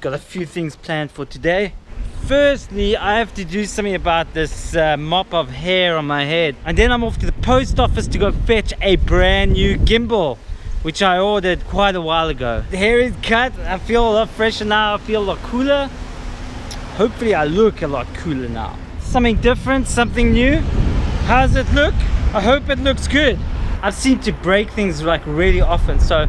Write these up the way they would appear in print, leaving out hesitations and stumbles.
Got a few things planned for today. Firstly, I have to do something about this mop of hair on my head, and then I'm off to the post office to go fetch a brand new gimbal which I ordered quite a while ago. The hair is cut, I feel a lot fresher now, I feel a lot cooler. Hopefully I look a lot cooler now. Something different, something new. How does it look? I hope it looks good. I seem to break things like really often, so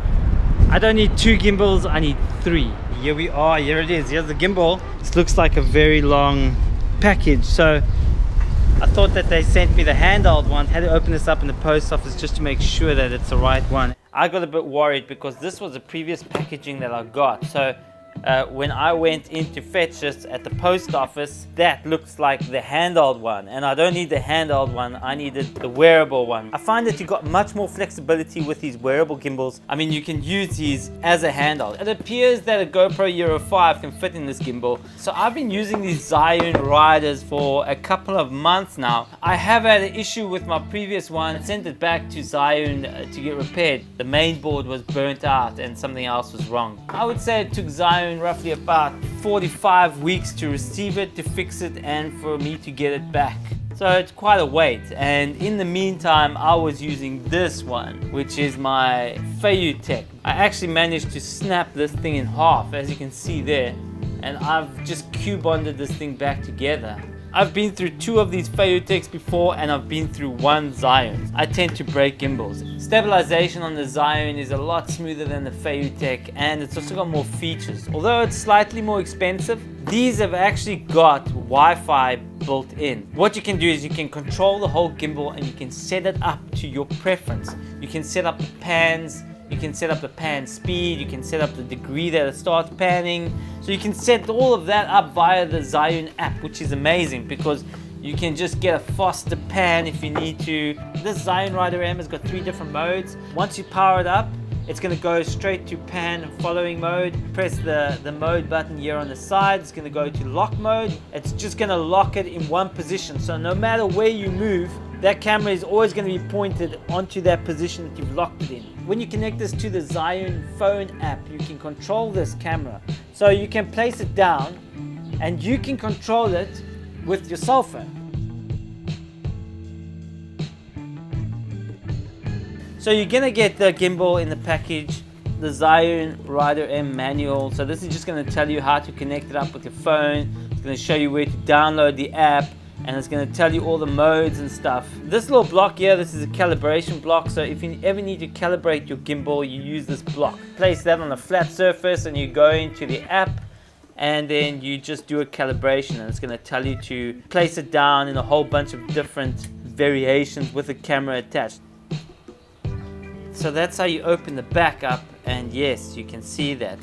I don't need 2 gimbals, I need 3. Here we are, here it is, here's the gimbal. This looks like a very long package, so I thought that they sent me the handheld one. Had to open this up in the post office just to make sure that it's the right one. I got a bit worried because this was the previous packaging that I got. So when I went in to fetch this at the post office, that looks like the handheld one, and I don't need the handheld one, I needed the wearable one. I find that you got much more flexibility with these wearable gimbals. I mean, you can use these as a handheld. It appears that a GoPro Hero 5 can fit in this gimbal, so I've been using these Zhiyun Riders for a couple of months now. I have had an issue with my previous one. I sent it back to Zhiyun to get repaired. The main board was burnt out and something else was wrong. I would say it took Zhiyun roughly about 45 weeks to receive it, to fix it, and for me to get it back. So it's quite a wait, and in the meantime I was using this one, which is my Tech. I actually managed to snap this thing in half, as you can see there, and I've just Q-bonded this thing back together. I've been through 2 of these Techs before, and I've been through 1 Zhiyun. I tend to break gimbals. Stabilization on the Zhiyun is a lot smoother than the Tech, and it's also got more features. Although it's slightly more expensive, these have actually got Wi-Fi built in. What you can do is you can control the whole gimbal, and you can set it up to your preference. You can set up the pans, you can set up the pan speed, you can set up the degree that it starts panning. So you can set all of that up via the Zhiyun app, which is amazing because you can just get a faster pan if you need to. This Zhiyun Rider M has got 3 different modes. Once you power it up, it's going to go straight to pan following mode. Press the mode button here on the side. It's going to go to lock mode. It's just going to lock it in one position. So no matter where you move, that camera is always going to be pointed onto that position that you've locked it in. When you connect this to the Zhiyun phone app, you can control this camera. So you can place it down and you can control it with your cell phone. So you're going to get the gimbal in the package, the Zhiyun Rider M manual. So this is just going to tell you how to connect it up with your phone. It's going to show you where to download the app, and it's going to tell you all the modes and stuff. This little block here, this is a calibration block, so if you ever need to calibrate your gimbal, you use this block. Place that on a flat surface and you go into the app, and then you just do a calibration, and it's going to tell you to place it down in a whole bunch of different variations with the camera attached. So that's how you open the back up, and yes, you can see that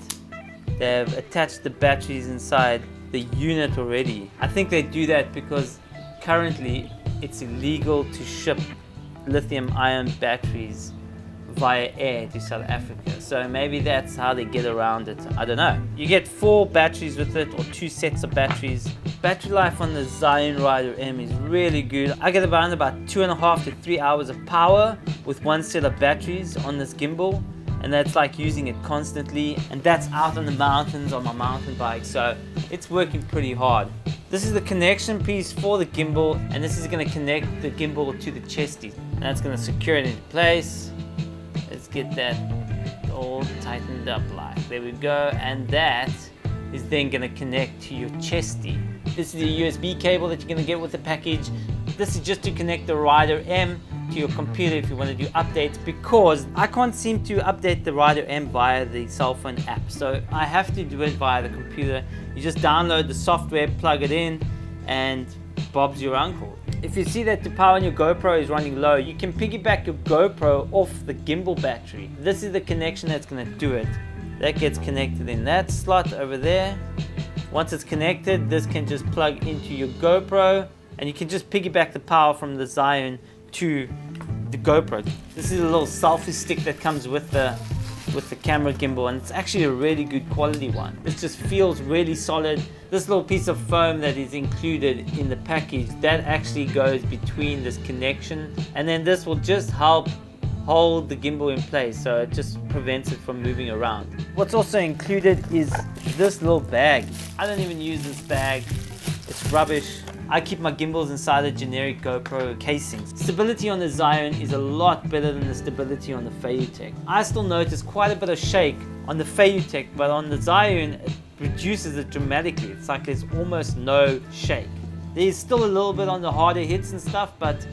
they've attached the batteries inside the unit already. I think they do that because currently it's illegal to ship lithium-ion batteries via air to South Africa, so maybe that's how they get around it. I don't know. You get 4 batteries with it, or 2 sets of batteries. Battery life on the Zhiyun Rider M is really good. I get about 2.5 to 3 hours of power with 1 set of batteries on this gimbal, and that's like using it constantly, and that's out on the mountains on my mountain bike, so it's working pretty hard. This is the connection piece for the gimbal, and this is going to connect the gimbal to the chesty, and that's going to secure it into place. Let's get that all tightened up, like there we go, and that is then going to connect to your chesty. This is the USB cable that you're going to get with the package. This is just to connect the Rider M to your computer if you want to do updates, because I can't seem to update the Rider M via the cell phone app, so I have to do it via the computer. You just download the software, plug it in, and Bob's your uncle. If you see that the power on your GoPro is running low, you can piggyback your GoPro off the gimbal battery. This is the connection that's going to do it. That gets connected in that slot over there. Once it's connected, this can just plug into your GoPro, and you can just piggyback the power from the Zhiyun to the GoPro. This is a little selfie stick that comes with the camera gimbal, and it's actually a really good quality one. This just feels really solid. This little piece of foam that is included in the package, that actually goes between this connection, and then this will just help hold the gimbal in place, so it just prevents it from moving around. What's also included is this little bag. I don't even use this bag, it's rubbish. I keep my gimbals inside a generic GoPro casing. Stability on the Zhiyun is a lot better than the stability on the Feiyutech. I still notice quite a bit of shake on the Feiyutech, but on the Zhiyun it reduces it dramatically. It's like there's almost no shake. There's still a little bit on the harder hits and stuff, but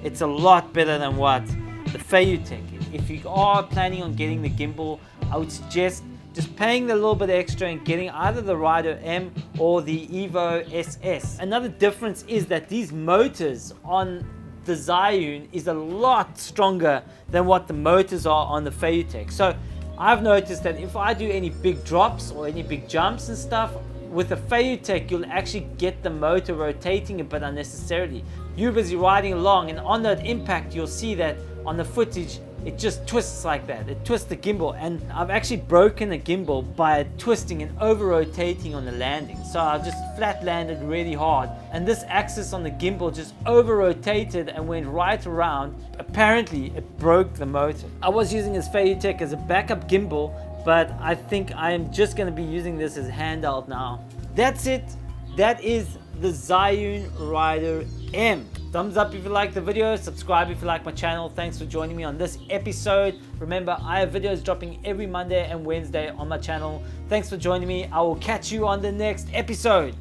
it's a lot better than what the Feiyutech is. If you are planning on getting the gimbal, I would suggest just paying the little bit extra and getting either the Rider M or the Evo SS. Another difference is that these motors on the Zhiyun is a lot stronger than what the motors are on the Feiyutech. So I've noticed that if I do any big drops or any big jumps and stuff, with the Feiyutech you'll actually get the motor rotating a bit unnecessarily. You're busy riding along, and on that impact you'll see that on the footage it just twists like that. It twists the gimbal, and I've actually broken the gimbal by twisting and over rotating on the landing. So I just flat landed really hard, and this axis on the gimbal just over rotated and went right around. Apparently it broke the motor. I was using this Feiyutech as a backup gimbal, but I think I'm just going to be using this as handheld now. That's it. That is the Zhiyun Rider M. Thumbs up if you like the video, subscribe if you like my channel. Thanks for joining me on this episode. Remember, I have videos dropping every Monday and Wednesday on my channel. Thanks for joining me. I will catch you on the next episode.